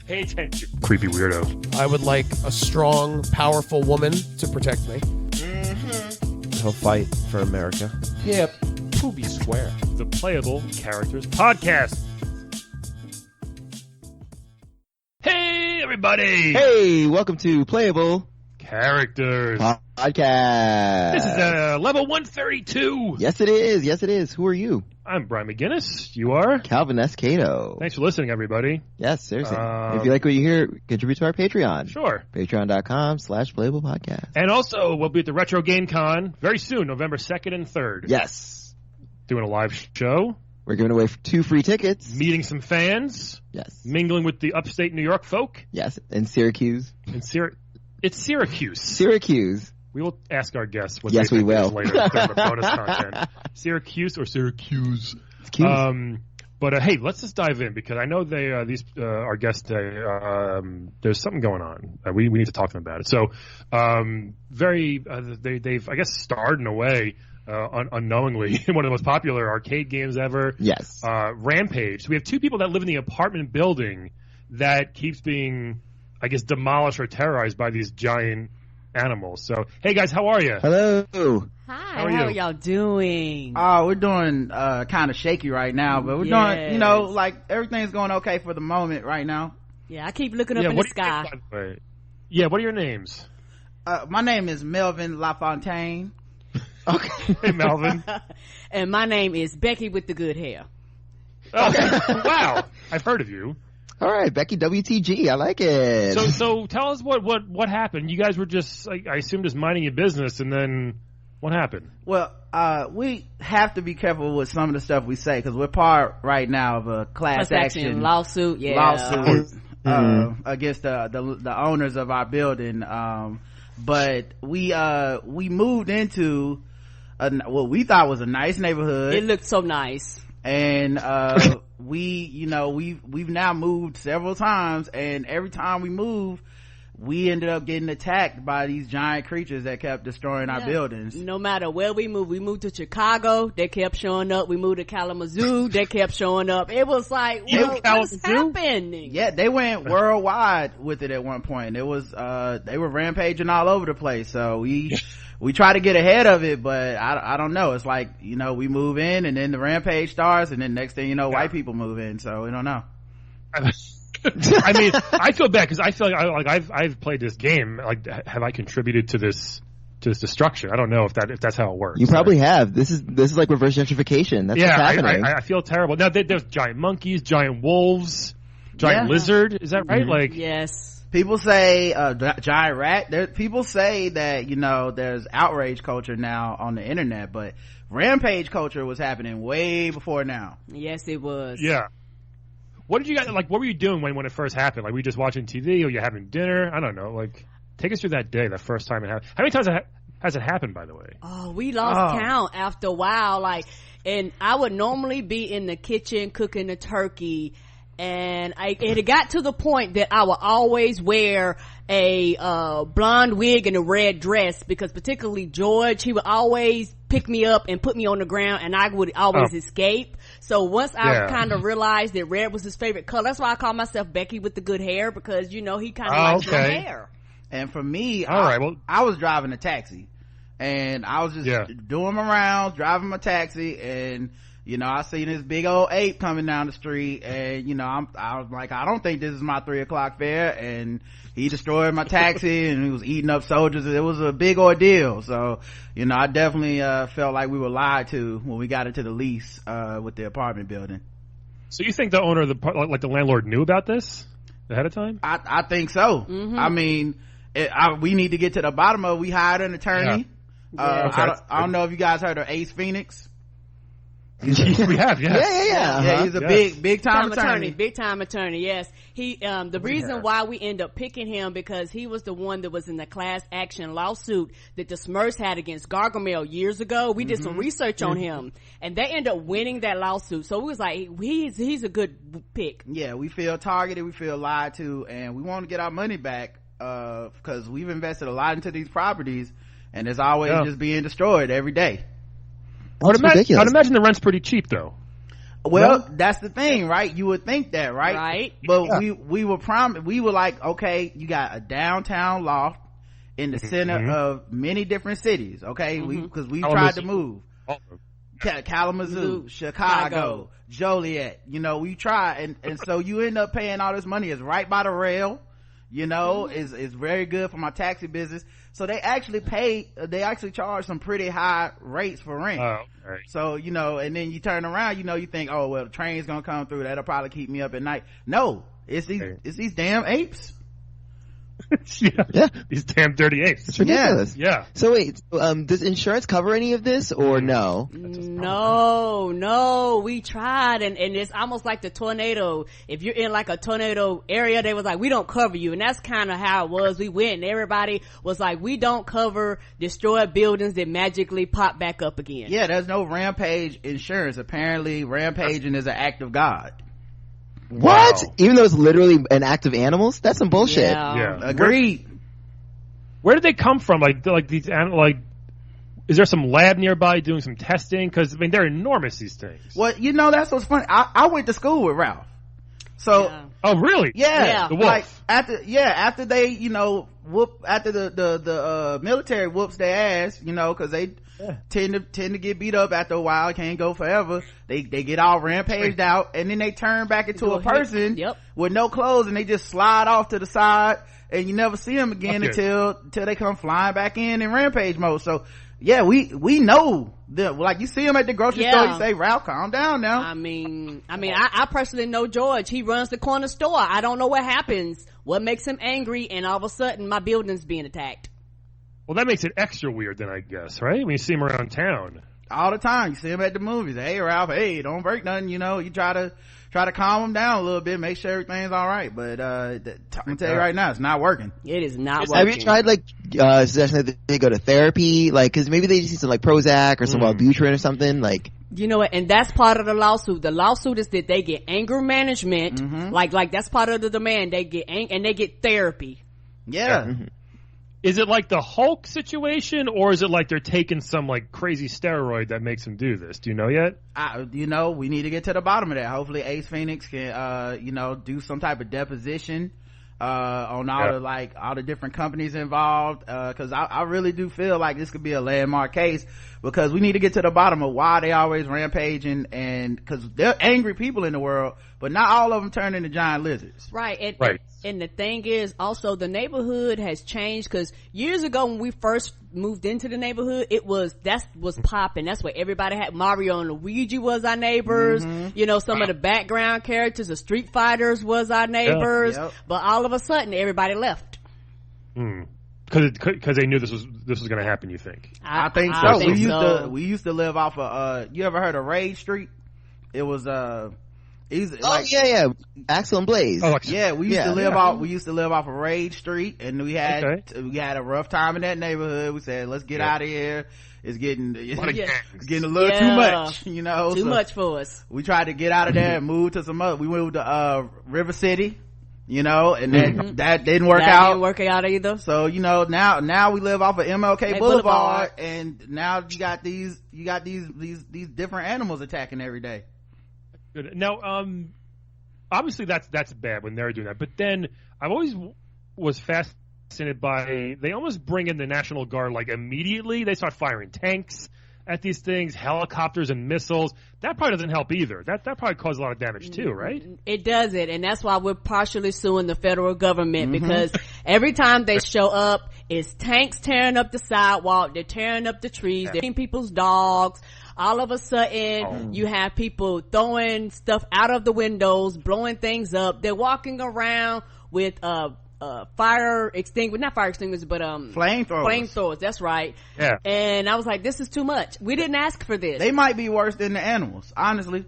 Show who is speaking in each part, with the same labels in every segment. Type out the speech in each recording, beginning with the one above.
Speaker 1: Pay attention, creepy weirdo.
Speaker 2: I would like a strong, powerful woman to protect me.
Speaker 3: He'll fight for America.
Speaker 1: Yep. Poopy square. The Playable Characters Podcast. Hey, everybody!
Speaker 3: Hey, welcome to Playable
Speaker 1: Characters
Speaker 3: Podcast.
Speaker 1: This is level 132.
Speaker 3: Yes, it is. Yes, it is. Who are you?
Speaker 1: I'm Brian McGinnis. You are?
Speaker 3: Calvin S. Cato.
Speaker 1: Thanks for listening, everybody.
Speaker 3: Yes, seriously. If you like what you hear, contribute to our Patreon.
Speaker 1: Sure.
Speaker 3: Patreon.com/Playable Podcast.
Speaker 1: And also, we'll be at the Retro Game Con very soon, November 2nd and 3rd.
Speaker 3: Yes.
Speaker 1: Doing a live show.
Speaker 3: We're giving away 2 free tickets.
Speaker 1: Meeting some fans.
Speaker 3: Yes.
Speaker 1: Mingling with the upstate New York folk.
Speaker 3: Yes, in Syracuse.
Speaker 1: It's Syracuse.
Speaker 3: Syracuse.
Speaker 1: We will ask our guests what
Speaker 3: yes,
Speaker 1: they think
Speaker 3: we will.
Speaker 1: is later in the bonus content. Syracuse or Syracuse?
Speaker 3: It's cute.
Speaker 1: But hey, let's just dive in because I know our guests today. There's something going on. We need to talk to them about it. So, they've I guess starred in a way unknowingly in one of the most popular arcade games ever.
Speaker 3: Yes.
Speaker 1: Rampage. So we have 2 people that live in the apartment building that keeps being, I guess, demolished or terrorized by these giant animals. So, hey guys, how are you?
Speaker 3: Hello.
Speaker 4: Hi,
Speaker 1: how
Speaker 4: are y'all doing?
Speaker 5: Oh, we're doing kind of shaky right now, but we're doing, like everything's going okay for the moment right now.
Speaker 4: Yeah, I keep looking up in the sky.
Speaker 1: Yeah, what are your names?
Speaker 5: My name is Melvin LaFontaine.
Speaker 1: Okay. Hey, Melvin.
Speaker 4: And my name is Becky with the good hair.
Speaker 1: Okay. Wow. I've heard of you.
Speaker 3: All right, Becky WTG. I like it.
Speaker 1: So tell us what happened. You guys were just, I assume, just minding your business, and then what happened?
Speaker 5: Well, we have to be careful with some of the stuff we say because we're part right now of a class action
Speaker 4: lawsuit. Yeah.
Speaker 5: Lawsuit against the owners of our building. But we moved into what we thought was a nice neighborhood.
Speaker 4: It looked so nice.
Speaker 5: And we've now moved several times, and every time we move we ended up getting attacked by these giant creatures that kept destroying our buildings.
Speaker 4: No matter where we moved to Chicago, they kept showing up. We moved to Kalamazoo, they kept showing up. It was like, what's happening?
Speaker 5: Yeah, they went worldwide with it at one point. It was they were rampaging all over the place. So we try to get ahead of it, but I don't know. It's like, we move in and then the rampage starts, and then next thing you know, white people move in. So we don't know.
Speaker 1: I mean, I feel bad because I feel like I've played this game. Like, have I contributed to this destruction? I don't know if that's how it works.
Speaker 3: You probably have. This is like reverse gentrification. That's what's happening.
Speaker 1: I feel terrible. Now there's giant monkeys, giant wolves, giant lizard. Is that right?
Speaker 5: Mm-hmm.
Speaker 1: Like,
Speaker 4: yes.
Speaker 5: People say giant rat. People say that there's outrage culture now on the internet, but rampage culture was happening way before now.
Speaker 4: Yes, it was.
Speaker 1: Yeah. What did you guys like? What were you doing when it first happened? Like, were you just watching TV, or you having dinner? I don't know. Like, take us through that day, the first time it happened. How many times has it happened, by the way?
Speaker 4: Oh, we lost count after a while. Like, and I would normally be in the kitchen cooking the turkey, and it got to the point that I would always wear a blonde wig and a red dress, because particularly George, he would always pick me up and put me on the ground, and I would always escape. So once I kind of realized that red was his favorite color, that's why I call myself Becky with the good hair, because he kind of likes my hair.
Speaker 5: And for me,
Speaker 1: I
Speaker 5: was driving a taxi, and I was just doing my rounds, driving my taxi, and I seen this big old ape coming down the street, and I was like, I don't think this is my 3:00 fare, and he destroyed my taxi and he was eating up soldiers. It was a big ordeal. So I definitely felt like we were lied to when we got into the lease with the apartment building.
Speaker 1: So you think the owner of the landlord knew about this ahead of time?
Speaker 5: I think so. Mm-hmm. I mean, we need to get to the bottom of it. We hired an attorney. I don't know if you guys heard of Ace Phoenix.
Speaker 1: We have, yes.
Speaker 5: Yeah, he's a big time attorney.
Speaker 4: Big time attorney, yes. He the reason why we end up picking him, because he was the one that was in the class action lawsuit that the Smurfs had against Gargamel years ago. We did some research on him, and they ended up winning that lawsuit. So we was like, he's a good pick.
Speaker 5: Yeah, we feel targeted, we feel lied to, and we want to get our money back because we've invested a lot into these properties, and it's always just being destroyed every day.
Speaker 1: I'd imagine the rent's pretty cheap, though.
Speaker 5: Well,
Speaker 1: No?
Speaker 5: that's the thing, right? You would think that, right?
Speaker 4: Right.
Speaker 5: But we were like, okay, you got a downtown loft in the center of many different cities, okay? Because we tried to move. Kalamazoo, Chicago, Joliet, we try, and so you end up paying all this money. It's right by the rail, is very good for my taxi business. So they actually charge some pretty high rates for rent.
Speaker 1: Oh, okay.
Speaker 5: So, and then you turn around, you think, oh, well, the train's gonna come through, that'll probably keep me up at night. No, it's these damn apes.
Speaker 1: Yeah. These damn dirty apes.
Speaker 3: It's ridiculous.
Speaker 1: Yeah.
Speaker 3: So wait, does insurance cover any of this or no?
Speaker 4: No, we tried, and it's almost like the tornado. If you're in like a tornado area, they was like, we don't cover you, and that's kind of how it was. We went, and everybody was like, we don't cover destroyed buildings that magically pop back up again.
Speaker 5: Yeah, there's no Rampage insurance. Apparently, rampaging is an act of God.
Speaker 3: What?
Speaker 1: Wow.
Speaker 3: Even though it's literally an act of animals? That's some bullshit.
Speaker 1: Yeah.
Speaker 5: Agreed.
Speaker 1: Where did they come from? Like these animals, is there some lab nearby doing some testing? Because they're enormous, these things.
Speaker 5: Well, that's what's funny. I went to school with Ralph. So
Speaker 1: oh really?
Speaker 5: Yeah.
Speaker 1: The wolf.
Speaker 5: Like after they after the military whoops their ass, because they tend to get beat up after a while, can't go forever. They get all rampaged out, and then they turn back into a person with no clothes, and they just slide off to the side, and you never see them again until they come flying back in rampage mode. So yeah, we know them. Like, you see them at the grocery store, you say, Ralph, calm down now.
Speaker 4: I personally know George. He runs the corner store. I don't know what happens, what makes him angry, and all of a sudden my building's being attacked.
Speaker 1: Well, that makes it extra weird then, I guess, right? When you see him around town.
Speaker 5: All the time. You see him at the movies. Hey, Ralph, hey, don't break nothing, you try to calm him down a little bit, make sure everything's all right. But I'm gonna tell you right now, it's not working.
Speaker 4: It is not working.
Speaker 3: Have you tried suggesting that they go to therapy? Like, cause maybe they just need some Prozac or some Wellbutrin or something, like.
Speaker 4: You know what? And that's part of the lawsuit. The lawsuit is that they get anger management. Like that's part of the demand. They get and they get therapy.
Speaker 5: Yeah.
Speaker 1: Is it like the Hulk situation, or is it like they're taking some crazy steroid that makes them do this? Do you know yet?
Speaker 5: We need to get to the bottom of that. Hopefully Ace Phoenix can do some type of deposition on all the different companies involved, because I really do feel like this could be a landmark case, because we need to get to the bottom of why they always rampaging, and because they're angry people in the world, but not all of them turn into giant lizards.
Speaker 4: Right. And the thing is, also, the neighborhood has changed, because years ago when we first moved into the neighborhood, that was popping. That's where everybody had. Mario and Luigi was our neighbors. Some of the background characters, the Street Fighters was our neighbors. Yep. But all of a sudden, everybody left.
Speaker 1: Because they knew this was going to happen. You think?
Speaker 5: I think so. We used to live off of. You ever heard of Raid Street? It was
Speaker 3: Axel and Blaze.
Speaker 5: We used to live off of Raid Street, and we had a rough time in that neighborhood. We said, let's get out of here. It's getting a little too much,
Speaker 4: Too much for us.
Speaker 5: We tried to get out of there and move to some other. We moved to River City, and that didn't work out.
Speaker 4: Didn't work out either.
Speaker 5: So now we live off of MLK Boulevard, and now you got these different animals attacking every day.
Speaker 1: Good. Now, obviously that's bad when they're doing that. But then I've always was fascinated by, they almost bring in the National Guard immediately. They start firing tanks at these things, helicopters and missiles. That probably doesn't help either. That probably causes a lot of damage too, right?
Speaker 4: It doesn't, and that's why we're partially suing the federal government, because every time they show up, it's tanks tearing up the sidewalk, they're tearing up the trees, they're eating people's dogs. All of a sudden, you have people throwing stuff out of the windows, blowing things up. They're walking around with fire extinguishers, not fire extinguishers, but flamethrowers. That's right.
Speaker 1: Yeah.
Speaker 4: And I was like, this is too much. We didn't ask for this.
Speaker 5: They might be worse than the animals, honestly.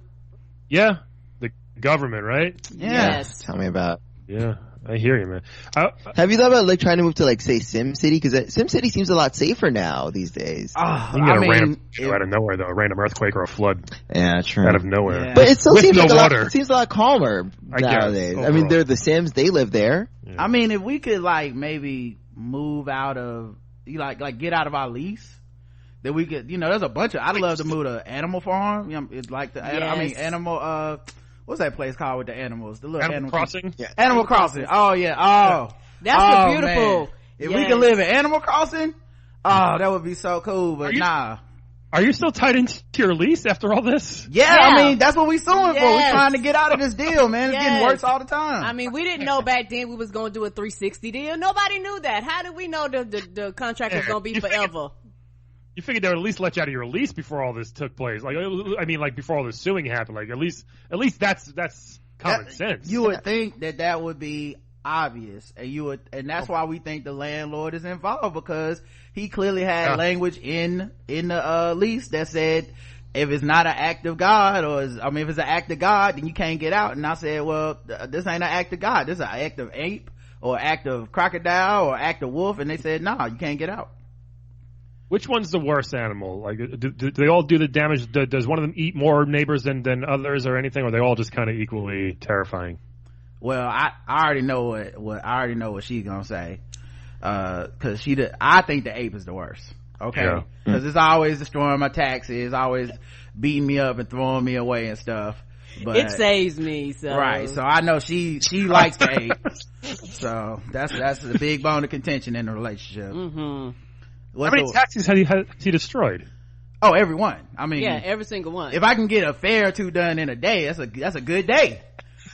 Speaker 1: Yeah, the government, right?
Speaker 5: Yeah.
Speaker 4: Yes.
Speaker 3: Tell me about.
Speaker 1: Yeah. I hear you, man.
Speaker 3: Have you thought about trying to move to say Sim City? Because Sim City seems a lot safer now these days.
Speaker 1: You can get a random out of nowhere, though, a random earthquake or a flood.
Speaker 3: Yeah, true.
Speaker 1: Out of nowhere.
Speaker 3: Yeah. But it still seems
Speaker 1: water.
Speaker 3: It seems a lot calmer nowadays. I mean, they're the Sims; they live there.
Speaker 5: Yeah. I mean, if we could maybe move out of get out of our lease, that we could, there's a bunch of, I'd love to move to Animal Farm. It's like animal, what's that place called with the animals? The little
Speaker 1: Animal Crossing?
Speaker 5: Yeah. Animal Crossing. Oh yeah. Oh.
Speaker 4: That's beautiful.
Speaker 5: Man. If we could live in Animal Crossing, that would be so cool, but nah.
Speaker 1: Are you still tied into your lease after all this?
Speaker 5: Yeah, I mean, that's what we suing for. We're trying to get out of this deal, man. It's getting worse all the time.
Speaker 4: I mean, we didn't know back then we was going to do a 360 deal. Nobody knew that. How did we know the contract was going to be forever?
Speaker 1: You figured they would at least let you out of your lease before all this took place. Like, I mean, like before all the suing happened. Like, at least that's common sense.
Speaker 5: You would think that would be obvious, and that's why we think the landlord is involved, because he clearly had language in the lease that said if it's not an act of God, if it's an act of God, then you can't get out. And I said, well, this ain't an act of God, this is an act of ape or act of crocodile or act of wolf. And they said, nah, you can't get out.
Speaker 1: Which one's the worst animal? Like, do they all do the damage? Does one of them eat more neighbors than others or anything, or are they all just kind of equally terrifying?
Speaker 5: Well, I already know what she's gonna say, cause I think the ape is the worst. Okay, because it's always destroying my taxes, always beating me up and throwing me away and stuff. But
Speaker 4: it saves me, so
Speaker 5: right. So I know she likes the ape. So that's the big bone of contention in the relationship.
Speaker 1: Mm-hmm. How many taxis has he destroyed?
Speaker 5: Oh, every one. I mean,
Speaker 4: every single one.
Speaker 5: If I can get a fair or two done in a day, that's a good day.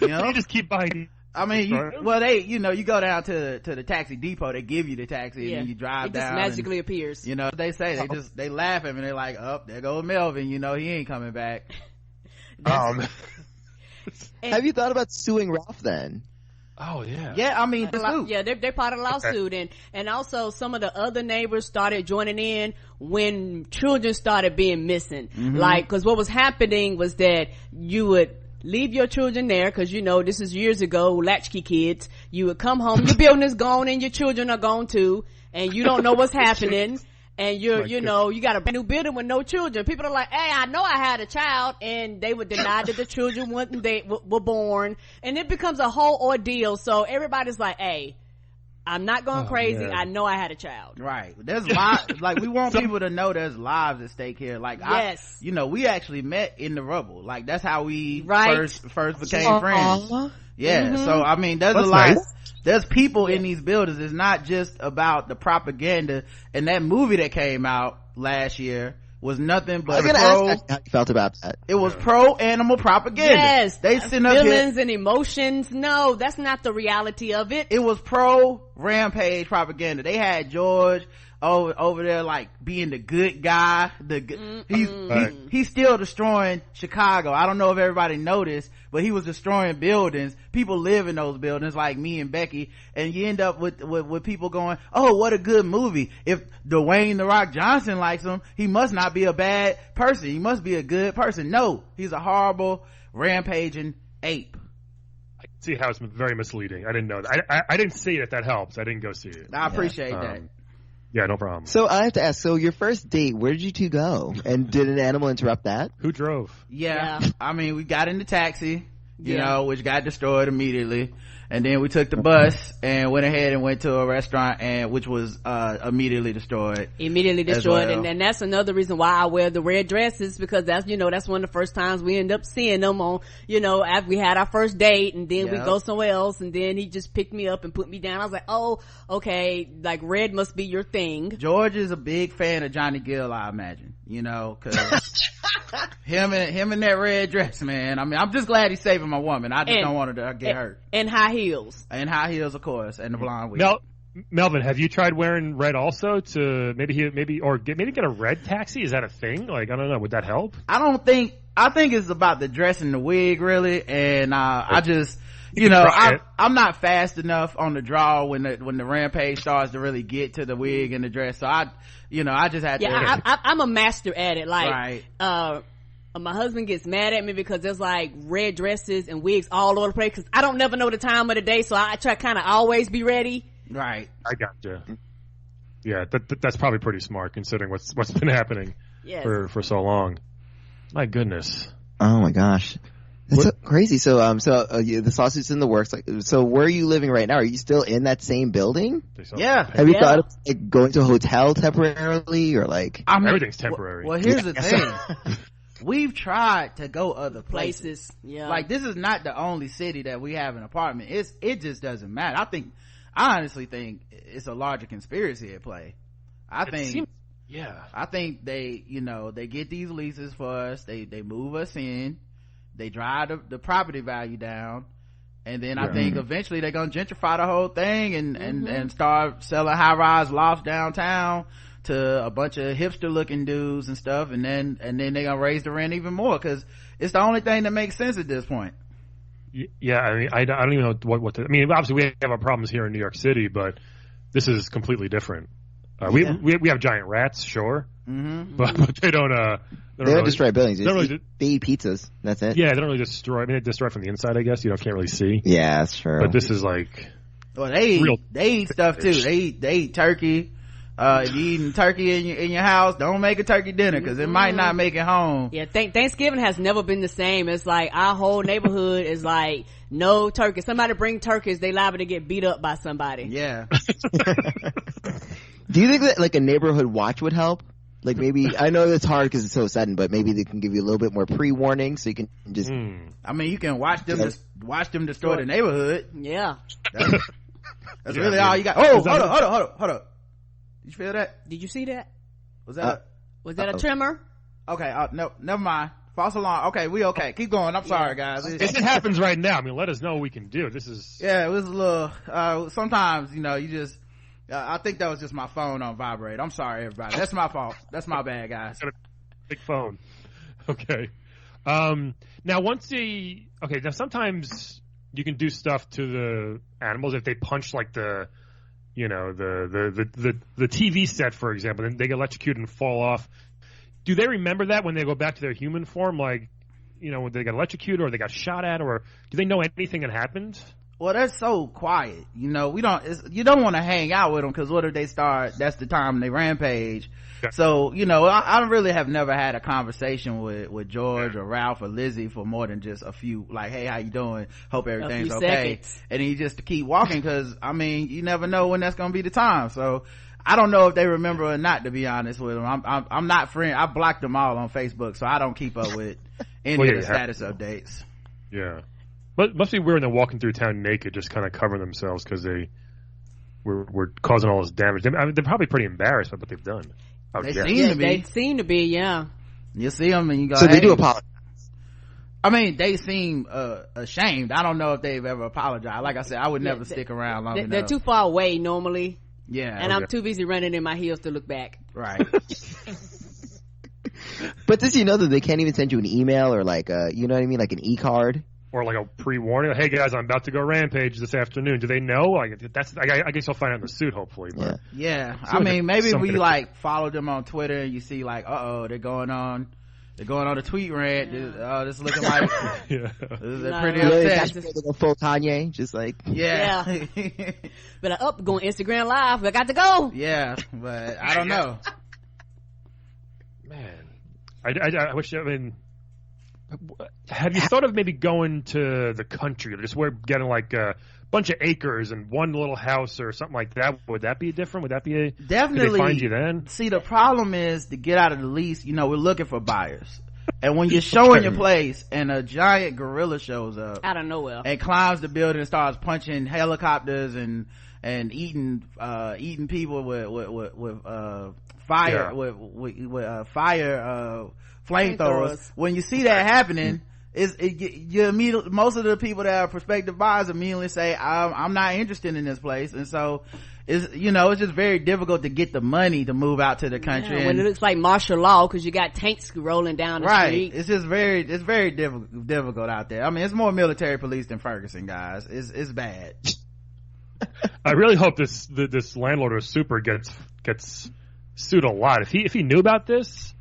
Speaker 5: You
Speaker 1: just keep buying.
Speaker 5: I mean, you go down to the taxi depot, they give you the taxi, and then you drive down.
Speaker 4: It just magically appears.
Speaker 5: They say, they laugh at me, they're like, oh, there goes Melvin, he ain't coming back.
Speaker 3: Have you thought about suing Ralph then?
Speaker 1: Oh yeah.
Speaker 5: Yeah, I mean,
Speaker 4: they're part of the lawsuit, and also some of the other neighbors started joining in when children started being missing. Like, cause what was happening was that you would leave your children there, because this is years ago, latchkey kids. You would come home, your building is gone and your children are gone too, and you don't know what's happening, and you got a brand new building with no children. People are like, hey, I know I had a child, and they would deny that the children were born, and it becomes a whole ordeal. So everybody's like, hey, I'm not going crazy. Man. I know I had a child.
Speaker 5: Right. There's lives. Like, we want people to know there's lives at stake here. Like,
Speaker 4: yes.
Speaker 5: We actually met in the rubble. Like, that's how we first became friends. Yeah. So, I mean, there's a lot. Nice. There's people in these buildings. It's not just about the propaganda. And that movie that came out last year was nothing but
Speaker 3: I was gonna ask how you felt about that.
Speaker 5: It was pro animal propaganda.
Speaker 4: Yes,
Speaker 5: they sent up
Speaker 4: feelings and emotions. No, that's not the reality of it.
Speaker 5: It was pro Rampage propaganda. They had George over there like being the good guy. He's still destroying Chicago. I don't know if everybody noticed, but he was destroying buildings. People live in those buildings, like me and Becky, and you end up with people going, oh, what a good movie. If Dwayne "The Rock" Johnson likes him, he must not be a bad person. He must be a good person. No, he's a horrible rampaging ape.
Speaker 1: I can see how it's very misleading. I didn't know that. I didn't see it. That helps. I didn't go see it.
Speaker 5: I appreciate that.
Speaker 1: Yeah, no problem.
Speaker 3: So I have to ask, so your first date, where did you two go? And did an animal interrupt that?
Speaker 1: Who drove?
Speaker 5: Yeah. I mean, we got in the taxi, which got destroyed immediately. And then we took the bus and went ahead and went to a restaurant, which was immediately destroyed.
Speaker 4: Well. And that's another reason why I wear the red dresses, because that's that's one of the first times we end up seeing them on, after we had our first date, and then we go somewhere else, and then he just picked me up and put me down. I was like, oh, okay, like red must be your thing.
Speaker 5: George is a big fan of Johnny Gill, I imagine, cause him in that red dress, man. I mean, I'm just glad he's saving my woman. I just don't want her to get hurt.
Speaker 4: And high heels.
Speaker 5: And high heels, of course, and the blonde wig.
Speaker 1: Melvin, have you tried wearing red also to maybe get a red taxi? Is that a thing? Like, I don't know. Would that help?
Speaker 5: I think it's about the dress and the wig, really. And I just, I'm not fast enough on the draw when the rampage starts to really get to the wig and the dress. So I just had to.
Speaker 4: I'm a master at it. Like,
Speaker 5: right.
Speaker 4: My husband gets mad at me because there's like red dresses and wigs all over the place, because I don't never know the time of the day, so I try kind of always be ready.
Speaker 5: Right.
Speaker 1: I gotcha. Yeah, that's probably pretty smart considering what's been happening for so long. My goodness.
Speaker 3: Oh my gosh. That's so crazy. So the lawsuit's in the works. Like, so where are you living right now? Are you still in that same building?
Speaker 5: Yeah.
Speaker 3: Have you thought of like going to a hotel temporarily, or like?
Speaker 1: Everything's temporary.
Speaker 5: Well, here's the thing. We've tried to go other places.
Speaker 4: Yeah.
Speaker 5: Like, this is not the only city that we have an apartment. It just doesn't matter. I honestly think it's a larger conspiracy at play. I think they, they get these leases for us. They move us in. They drive the property value down. And then I think eventually they're going to gentrify the whole thing and start selling high-rise lofts downtown to a bunch of hipster looking dudes and stuff. And then they're going to raise the rent even more, because it's the only thing that makes sense at this point.
Speaker 1: Yeah. I mean, I don't even know what to, I mean, obviously we have our problems here in New York City, but this is completely different. We have giant rats, sure. But they don't really
Speaker 3: destroy buildings. They eat pizzas. That's it.
Speaker 1: Yeah, they don't really destroy. I mean, they destroy from the inside, I guess. You can't really see.
Speaker 3: Yeah, that's true.
Speaker 1: But this is like,
Speaker 5: well, they eat stuff too. They eat turkey. If you eating turkey in your house, don't make a turkey dinner, because it might not make it home.
Speaker 4: Yeah, Thanksgiving has never been the same. It's like our whole neighborhood is like no turkey. Somebody bring turkeys, they liable to get beat up by somebody.
Speaker 5: Yeah.
Speaker 3: Do you think that like a neighborhood watch would help? Like, maybe, I know it's hard because it's so sudden, but maybe they can give you a little bit more pre-warning so you can just.
Speaker 5: I mean, you can watch them destroy the neighborhood.
Speaker 4: Yeah.
Speaker 5: That's really all you got. Oh, hold up. Did you feel that?
Speaker 4: Did you see that?
Speaker 5: Was that
Speaker 4: a tremor?
Speaker 5: Okay, no, never mind. False alarm. Okay, we okay. Keep going. I'm sorry, guys.
Speaker 1: If it happens right now, I mean, let us know what we can do. This is.
Speaker 5: Yeah, it was a little, sometimes, you just, I think that was just my phone on vibrate. I'm sorry, everybody. That's my fault. That's my bad, guys.
Speaker 1: Big phone. Okay. Now now sometimes you can do stuff to the animals if they punch like the TV set, for example, then they get electrocuted and fall off. Do they remember that when they go back to their human form, like, when they got electrocuted or they got shot at, or do they know anything that happened?
Speaker 5: Well, they're so quiet. You don't want to hang out with them, because what if they start, that's the time they rampage. Yeah. So, I really have never had a conversation with George or Ralph or Lizzie for more than just a few, like, hey, how you doing? Hope everything's okay. Seconds. And then you just keep walking, because, I mean, you never know when that's going to be the time. So, I don't know if they remember or not, to be honest with them. I'm not friend. I blocked them all on Facebook, so I don't keep up with any of the status updates.
Speaker 1: Yeah. But must be weird when they're walking through town naked, just kind of covering themselves because they were causing all this damage. I mean, they're probably pretty embarrassed by what they've done.
Speaker 5: They seem
Speaker 4: to be, yeah.
Speaker 5: You see them and you go,
Speaker 3: so they do apologize.
Speaker 5: I mean, they seem ashamed. I don't know if they've ever apologized. Like I said, I would never stick around long enough.
Speaker 4: They're too far away normally.
Speaker 5: Yeah.
Speaker 4: And I'm too busy running in my heels to look back.
Speaker 5: Right.
Speaker 3: But does you know that they can't even send you an email or like you know what I mean, like an e-card?
Speaker 1: Or like a pre-warning, hey guys, I'm about to go rampage this afternoon. Do they know? Like, I guess I'll find out in the suit, hopefully. But
Speaker 5: yeah. I mean, maybe we like follow them on Twitter and you see like, they're going on a tweet rant. This is looking like they're pretty upset.
Speaker 3: That's full Kanye, just like
Speaker 5: yeah.
Speaker 4: But going Instagram Live. I got to go.
Speaker 5: Yeah, but I don't know.
Speaker 1: Man, I wish. I mean. Have you thought of maybe going to the country, just where getting like a bunch of acres and one little house or something like that? Would that be different? Would that be
Speaker 5: definitely?
Speaker 1: Could they find you then?
Speaker 5: See, the problem is to get out of the lease. We're looking for buyers, and when you're showing your place and a giant gorilla shows up
Speaker 4: out of nowhere
Speaker 5: and climbs the building and starts punching helicopters and eating people with fire with fire flamethrowers. When you see that happening, most of the people that are prospective buyers immediately say, I'm not interested in this place. And so it's just very difficult to get the money to move out to the country.
Speaker 4: When it looks like martial law because you got tanks rolling down the street.
Speaker 5: It's just very difficult out there. I mean, it's more military police than Ferguson, guys. It's bad.
Speaker 1: I really hope this landlord or super gets sued a lot. If he knew about this,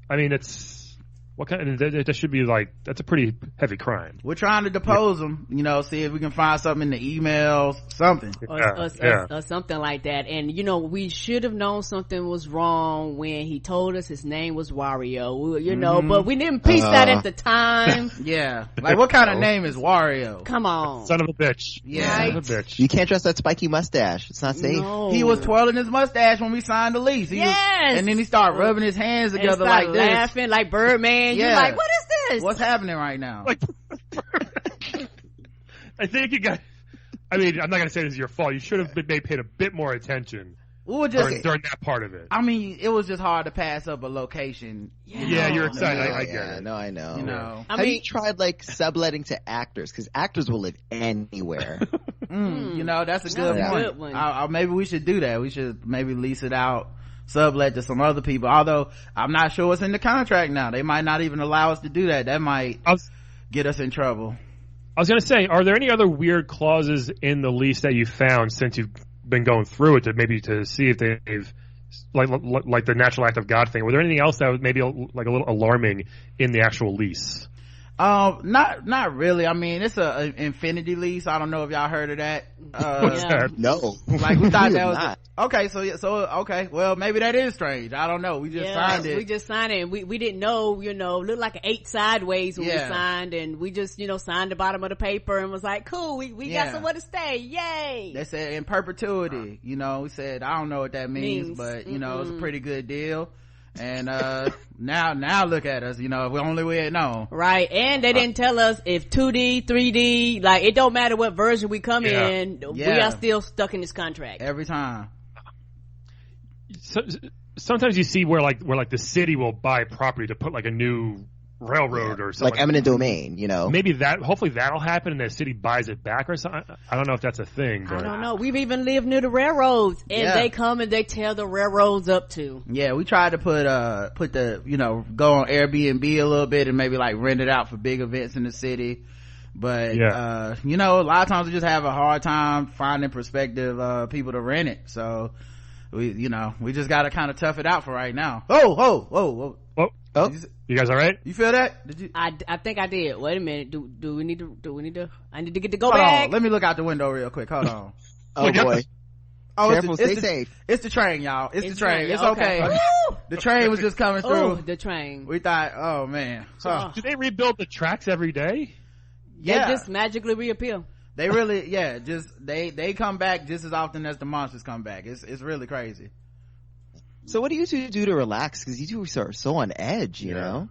Speaker 1: I mean, it's What kind? That should be like, that's a pretty heavy crime.
Speaker 5: We're trying to depose him, see if we can find something in the emails, something.
Speaker 4: Or something like that. And, we should have known something was wrong when he told us his name was Wario, but we didn't piece that at the time.
Speaker 5: Yeah. Like, what kind of name is Wario?
Speaker 4: Come on.
Speaker 1: Son of a bitch.
Speaker 5: Yeah.
Speaker 1: Son of a bitch.
Speaker 3: You can't trust that spiky mustache. It's not safe.
Speaker 4: No.
Speaker 5: He was twirling his mustache when we signed the lease.
Speaker 4: Yes.
Speaker 5: And then he started rubbing his hands together like this.
Speaker 4: Laughing like Birdman. Yeah. You're like, what is this?
Speaker 5: What's happening right now?
Speaker 1: Like, I think you got, I'm not going to say this is your fault. You should have paid a bit more attention during that part of it.
Speaker 5: It was just hard to pass up a location.
Speaker 1: Yeah, you're excited. I get it.
Speaker 3: No, I know.
Speaker 5: I
Speaker 3: Have you tried like subletting to actors? Because actors will live anywhere.
Speaker 5: That's a good one. Maybe we should do that. We should maybe lease it out, sublet to some other people. Although I'm not sure what's in the contract now. They might not even allow us to do that. That might get us in trouble.
Speaker 1: I was going to say, are there any other weird clauses in the lease that you found since you've been going through it to see if they've like the natural act of God thing? Were there anything else that was maybe like a little alarming in the actual lease?
Speaker 5: Not really. It's a infinity lease. I don't know if y'all heard of that.
Speaker 1: What's that?
Speaker 3: No.
Speaker 5: Like, we thought that was okay. Okay. Well, maybe that is strange. I don't know. We just signed it.
Speaker 4: We just signed it. And we didn't know. Looked like an 8 sideways when we signed, and we just signed the bottom of the paper and was like, cool. We got somewhere to stay. Yay!
Speaker 5: They said in perpetuity. We said, I don't know what that means. But it's a pretty good deal. And now look at us, if we only we had known.
Speaker 4: Right. And they didn't tell us if 2D, 3D, like, it don't matter what version we come in, we are still stuck in this contract
Speaker 5: every time.
Speaker 1: Sometimes you see where the city will buy property to put like a new railroad or something,
Speaker 3: like eminent domain.
Speaker 1: Maybe hopefully that'll happen and the city buys it back or something. I don't know if that's a thing, but
Speaker 4: I don't know. We've even lived near the railroads, and they come and they tear the railroads up too.
Speaker 5: Yeah, we tried to put the go on Airbnb a little bit and maybe like rent it out for big events in the city, but a lot of times we just have a hard time finding prospective people to rent it, so we just gotta kind of tough it out for right now. Oh,
Speaker 1: you guys all right?
Speaker 5: You feel that? Did you?
Speaker 4: I think I did. Wait a minute. Do we need to I need to get to go
Speaker 5: Hold
Speaker 4: back.
Speaker 5: on. Let me look out the window real quick. Hold on.
Speaker 3: Oh boy.
Speaker 5: Oh,
Speaker 3: careful, stay safe.
Speaker 5: It's the train, y'all. It's the train. It's
Speaker 4: okay.
Speaker 5: The train was just coming through.
Speaker 4: The train.
Speaker 5: We thought, oh man.
Speaker 1: Do they rebuild the tracks every day?
Speaker 5: Yeah.
Speaker 4: They just magically reappear.
Speaker 5: They really, just they come back just as often as the monsters come back. It's really crazy.
Speaker 3: So what do you two do to relax? Because you two are so on edge, you know?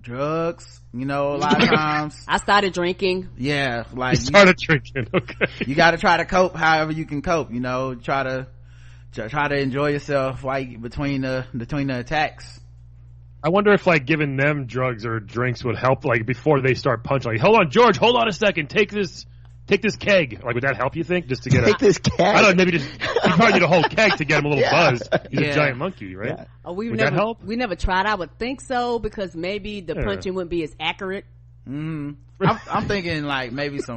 Speaker 5: Drugs, a lot of times.
Speaker 4: I started drinking.
Speaker 5: Yeah, like
Speaker 1: you started drinking. Okay.
Speaker 5: You got to try to cope however you can cope. Try to enjoy yourself between the attacks.
Speaker 1: I wonder if like giving them drugs or drinks would help, like before they start punching. Like, hold on, George, hold on a second. Take this keg. Like, would that help, you think? Just to get
Speaker 3: this keg?
Speaker 1: I don't know, maybe just, you probably need a whole keg to get him a little buzzed. He's a giant monkey, right?
Speaker 3: Yeah.
Speaker 1: Would that help?
Speaker 4: We never tried. I would think so, because maybe the punching wouldn't be as accurate.
Speaker 5: I'm thinking like maybe if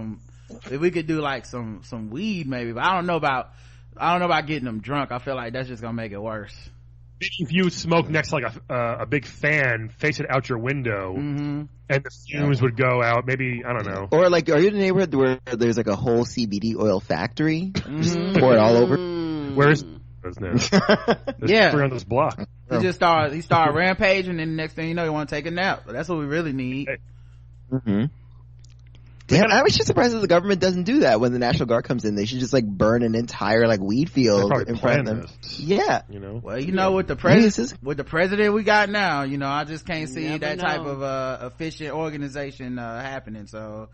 Speaker 5: we could do like some weed maybe, but I don't know about getting them drunk. I feel like that's just gonna make it worse.
Speaker 1: Maybe if you smoke next to like a big fan, face it out your window, and the fumes would go out. Maybe, I don't know.
Speaker 3: Or like, are you in a neighborhood where there's like a whole CBD oil factory? Just pour it all over.
Speaker 1: Where's yeah, on this block.
Speaker 5: He started rampaging, and the next thing you know, you want to take a nap. That's what we really need.
Speaker 3: Damn, I'm just surprised that the government doesn't do that when the National Guard comes in. They should just like burn an entire like weed field in front of them. Yeah.
Speaker 5: Well, with the president we got now, I just can't see that type of efficient organization happening. So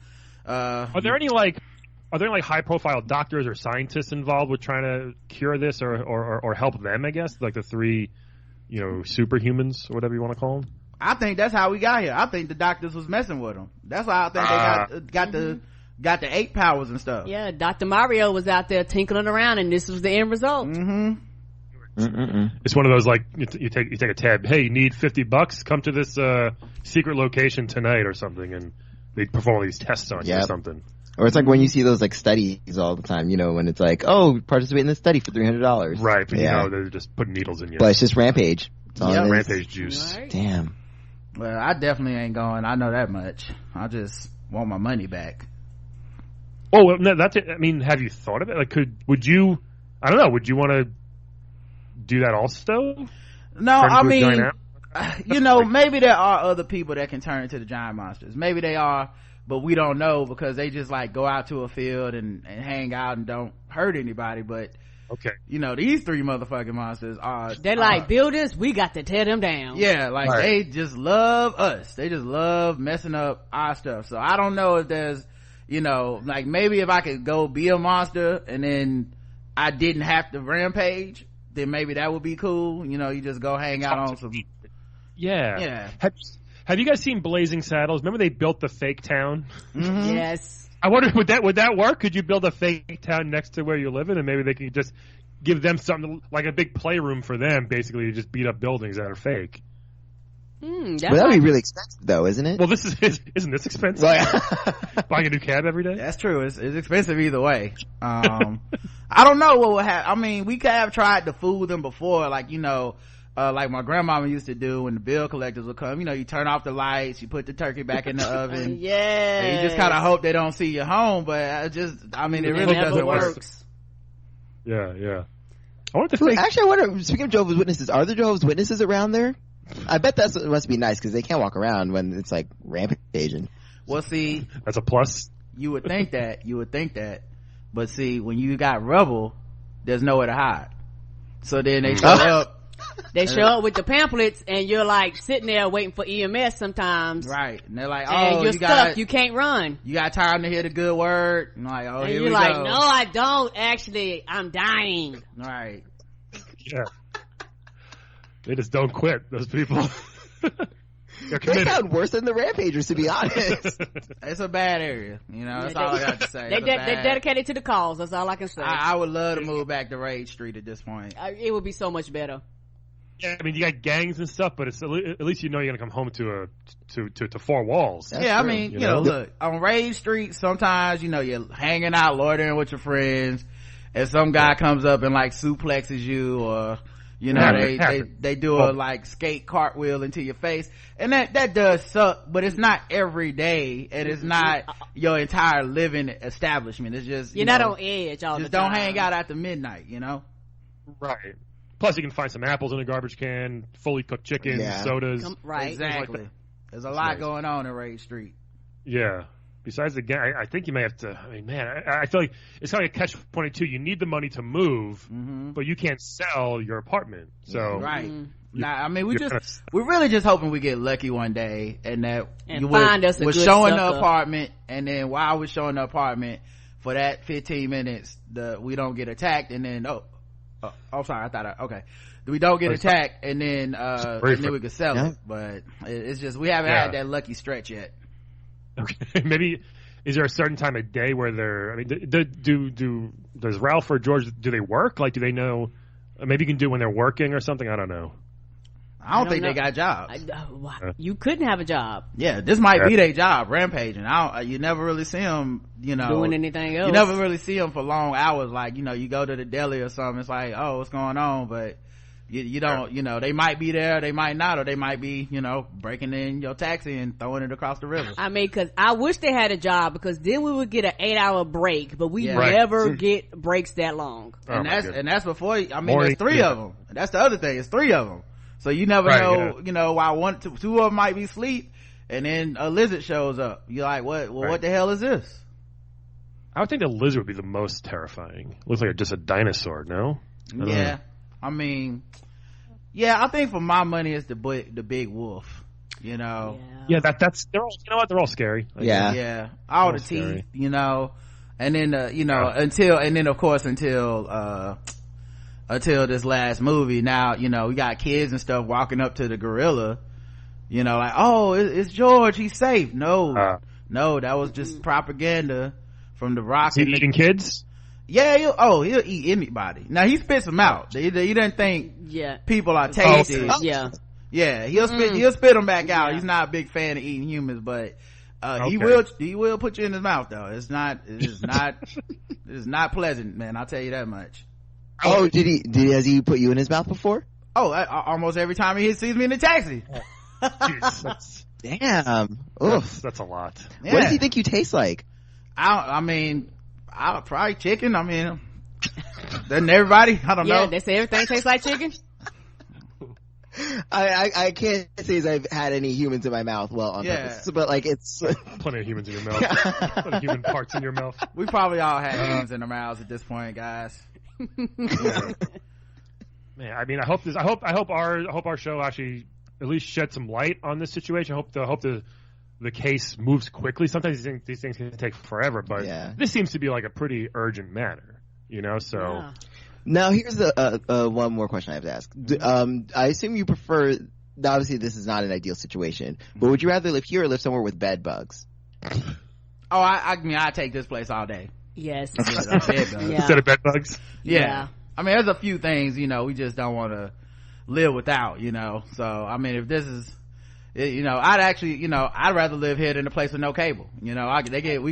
Speaker 1: are there any high profile doctors or scientists involved with trying to cure this or help them, I guess, like the 3 superhumans or whatever you want to call them?
Speaker 5: I think that's how we got here. I think the doctors was messing with them. That's why I think they got the 8 powers and stuff.
Speaker 4: Yeah, Dr. Mario was out there tinkling around, and this was the end result.
Speaker 1: It's one of those like you take a tab. Hey, you need $50? Come to this secret location tonight or something, and they perform all these tests on you or something.
Speaker 3: Or it's like when you see those like studies all the time, when it's like, oh, participate in this study for $300.
Speaker 1: Right, but they're just putting needles in you.
Speaker 3: But it's just Rampage.
Speaker 1: Rampage juice.
Speaker 4: Right.
Speaker 3: Damn.
Speaker 5: Well, I definitely ain't going. I know that much. I just want my money back.
Speaker 1: Oh, well, no, that's it. I mean, have you thought of it? Like, would you, I don't know, would you want to do that also?
Speaker 5: No, I mean, you know, maybe there are other people that can turn into the giant monsters. Maybe they are, but we don't know because they just like go out to a field and hang out and don't hurt anybody. But
Speaker 1: okay,
Speaker 5: you know, these three motherfucking monsters are,
Speaker 4: they're like builders, we got to tear them down.
Speaker 5: Yeah, like they just love us. They just love messing up our stuff. So I don't know if there's, you know, like maybe if I could go be a monster and then I didn't have to rampage, then maybe that would be cool. You know, you just go hang out on some.
Speaker 1: Yeah. Have you guys seen Blazing Saddles? Remember they built the fake town?
Speaker 5: Mm-hmm.
Speaker 4: Yes.
Speaker 1: I wonder, would that work? Could you build a fake town next to where you're living, and maybe they could just give them something like a big playroom for them, basically, to just beat up buildings that are fake.
Speaker 3: But that'd be really expensive, though, isn't it?
Speaker 1: Well, isn't this expensive? Buying a new cab every day?
Speaker 5: That's true. It's expensive either way. I don't know what would happen. I mean, we could have tried to fool them before, like, you know, like my grandmama used to do when the bill collectors would come. You know, you turn off the lights, you put the turkey back in the oven.
Speaker 4: Yeah.
Speaker 5: And you just kind of hope they don't see you home, but it really doesn't work.
Speaker 1: Yeah. I wonder
Speaker 3: Actually, I wonder, speaking of Jehovah's Witnesses, are there Jehovah's Witnesses around there? I bet that must be nice because they can't walk around when it's like rampaging.
Speaker 5: Well, see,
Speaker 1: that's a plus.
Speaker 5: You would think that, but see, when you got rubble, there's nowhere to hide. So then they show up.
Speaker 4: They show up with the pamphlets, and you're like sitting there waiting for EMS sometimes.
Speaker 5: Right, and they're like,
Speaker 4: "Oh, you're stuck. You can't run.
Speaker 5: You got time to hear the good word." And like, "Oh,
Speaker 4: and
Speaker 5: here
Speaker 4: you're
Speaker 5: we
Speaker 4: like,
Speaker 5: go."
Speaker 4: "No, I don't. Actually, I'm dying."
Speaker 5: Right.
Speaker 1: Yeah. They just don't quit, those people.
Speaker 3: They sound worse than the Rampagers, to be honest.
Speaker 5: It's a bad area, you know. That's all I got to say.
Speaker 4: They're dedicated to the cause. That's all I can say.
Speaker 5: I would love to move back to Rampage Street at this point.
Speaker 4: It would be so much better.
Speaker 1: Yeah, I mean, you got gangs and stuff, but it's at least you know you're gonna come home to four walls.
Speaker 5: That's true. I mean, you know, look, on Rampage Street, sometimes, you know, you're hanging out, loitering with your friends, and some guy comes up and like suplexes you, or you know, they do a like skate cartwheel into your face, and that does suck, but it's not every day, and it's not your entire living establishment. It's just
Speaker 4: you're not on edge all the time.
Speaker 5: Just don't hang out after midnight, you know.
Speaker 1: Right. Plus, you can find some apples in a garbage can, fully cooked chicken, sodas.
Speaker 4: Right.
Speaker 5: Exactly. Like there's a lot going on in Rampage Street.
Speaker 1: Yeah. Besides the gang, I think you may have to. I mean, man, I feel like it's kind of a catch-22. You need the money to move, but you can't sell your apartment. So
Speaker 5: right. I mean, we're really just hoping we get lucky one day, and that
Speaker 4: you find us a good
Speaker 5: showing
Speaker 4: sucker.
Speaker 5: the apartment, and then while we're showing the apartment for that 15 minutes, we don't get attacked, and then sorry, we don't get attacked, and then we can sell it. But it's just we haven't had that lucky stretch yet.
Speaker 1: Okay, maybe is there a certain time of day where they're? I mean, does Ralph or George, do they work? Like, do they know? Maybe you can do when they're working or something. I don't know.
Speaker 5: I don't think they got jobs.
Speaker 4: You couldn't have a job.
Speaker 5: Yeah, this might be their job, rampaging. You never really see them, you know,
Speaker 4: doing anything else.
Speaker 5: You never really see them for long hours. Like, you know, you go to the deli or something, it's like, oh, what's going on? But you don't, you know, they might be there, they might not, or they might be, you know, breaking in your taxi and throwing it across the river.
Speaker 4: I mean, cause I wish they had a job, because then we would get an 8-hour break, but we never get breaks that long.
Speaker 5: And that's before, I mean, there's 3 of them. That's the other thing, it's 3 of them. So you never know, you know, why 2 of them might be asleep, and then a lizard shows up. You're like, what? Well, what the hell is this?
Speaker 1: I would think the lizard would be the most terrifying. Looks like just a dinosaur. No?
Speaker 5: Yeah, I mean, I think for my money, it's the big wolf. You know.
Speaker 1: Yeah, that's they're all. You know what? They're all scary.
Speaker 5: Yeah. All the teeth. You know, and then you know until this last movie. Now, you know, we got kids and stuff walking up to the gorilla, you know, like, oh, it's George, he's safe. No, that was just propaganda from the Rock.
Speaker 1: Is he eating kids?
Speaker 5: Yeah, he'll eat anybody. Now, he spits them out. He doesn't think people are tasty. Yeah, he'll spit them back out. He's not a big fan of eating humans, but he will put you in his mouth, though. It's not pleasant, man, I'll tell you that much.
Speaker 3: Has he put you in his mouth before?
Speaker 5: Oh, almost every time he sees me in the taxi.
Speaker 1: Jeez,
Speaker 3: Damn. Oof.
Speaker 1: that's a lot.
Speaker 5: Yeah.
Speaker 3: What does he think you taste like?
Speaker 5: I mean, I'll probably chicken. I mean, doesn't everybody? I don't know.
Speaker 4: They say everything tastes like chicken.
Speaker 3: I can't say as I've had any humans in my mouth on purpose, but like it's
Speaker 1: plenty of humans in your mouth. Plenty of human parts in your mouth.
Speaker 5: We probably all had humans in our mouths at this point, guys.
Speaker 1: Man, I mean, I hope our show actually at least shed some light on this situation. I hope the case moves quickly. Sometimes these things can take forever, but this seems to be like a pretty urgent matter, so.
Speaker 4: Yeah.
Speaker 3: Now here's one more question I have to ask. I assume you prefer, obviously this is not an ideal situation, but would you rather live here or live somewhere with bed bugs?
Speaker 5: Oh, I mean, I take this place all day.
Speaker 4: Yes.
Speaker 1: Instead of bed bugs?
Speaker 5: Yeah. I mean, there's a few things, we just don't want to live without, so I mean, if this is, I'd actually, I'd rather live here than a place with no cable. We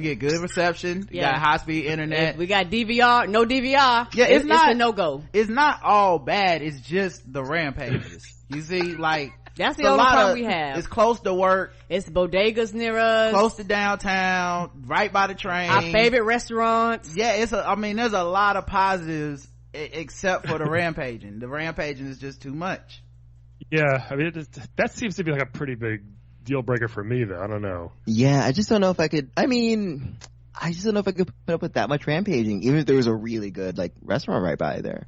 Speaker 5: get good reception. We got high speed internet.
Speaker 4: We got DVR, no DVR.
Speaker 5: Yeah, it's
Speaker 4: a no go.
Speaker 5: It's not all bad. It's just the rampages. You see, like
Speaker 4: that's the only problem we have.
Speaker 5: It's close to work.
Speaker 4: It's bodegas near us,
Speaker 5: close to downtown, right by the train.
Speaker 4: Our favorite restaurants.
Speaker 5: Yeah, I mean, there's a lot of positives except for the rampaging. The rampaging is just too much.
Speaker 1: Yeah, I mean, that seems to be like a pretty big deal breaker for me, though. I don't know.
Speaker 3: Yeah, I just don't know if I could. I mean, I just don't know if I could put up with that much rampaging, even if there was a really good restaurant right by there.